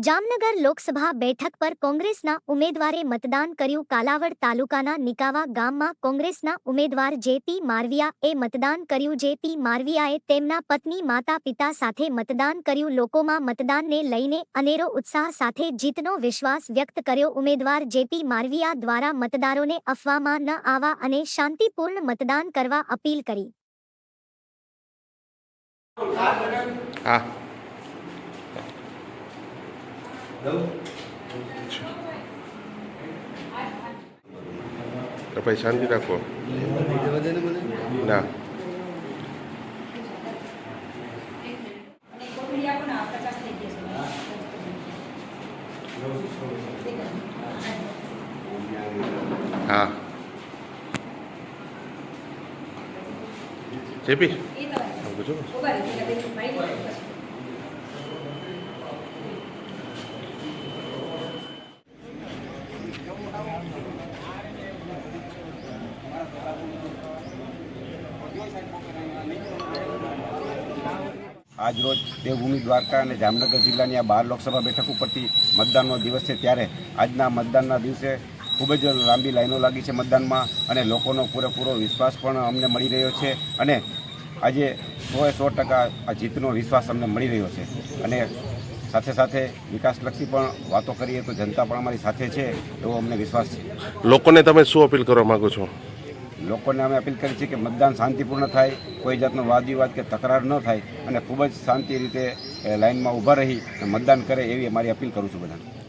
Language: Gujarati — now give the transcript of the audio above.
જામનગર લોકસભા બેઠક પર કોંગ્રેસના ઉમેદવારે મતદાન કર્યું. કાલાવડ તાલુકાના નિકાવા ગામમાં કોંગ્રેસના ઉમેદવાર જેપી મારવિયાએ મતદાન કર્યું. જેપી મારવિયાએ તેમના પત્ની માતા પિતા સાથે મતદાન કર્યું. લોકોમાં મતદાનને લઈને અનેરો ઉત્સાહ સાથે જીતનો વિશ્વાસ વ્યક્ત કર્યો. ઉમેદવાર જેપી મારવિયા દ્વારા મતદારોને અફવામાં ન આવવા અને શાંતિપૂર્ણ મતદાન કરવા અપીલ કરી. ભાઈ શાંતિ રાખો ના હા જેપી આજરોજ દેવભૂમિ દ્વારકા અને જામનગર જિલ્લાની આ 12 લોકસભા બેઠક ઉપરથી મતદાનનો દિવસ છે. ત્યારે આજના મતદાનના દિવસે ખૂબ જ લાંબી લાઈનો લાગી છે મતદાનમાં, અને લોકોનો પૂરેપૂરો વિશ્વાસ પણ અમને મળી રહ્યો છે. અને આજે 100% આ જીતનો વિશ્વાસ અમને મળી રહ્યો છે. અને સાથે સાથે વિકાસલક્ષી પણ વાતો કરીએ તો જનતા પણ અમારી સાથે છે એવો અમને વિશ્વાસ છે. લોકોને તમે શું અપીલ કરવા માંગો છો? લોકોને અમે અપીલ કરી છે કે મતદાન શાંતિપૂર્ણ થાય, કોઈ જાતનો વાદ વિવાદ કે તકરાર ન થાય, અને ખૂબ જ શાંતિ રીતે લાઇનમાં ઊભા રહી મતદાન કરે એવી અમારી અપીલ કરું છું બધાને.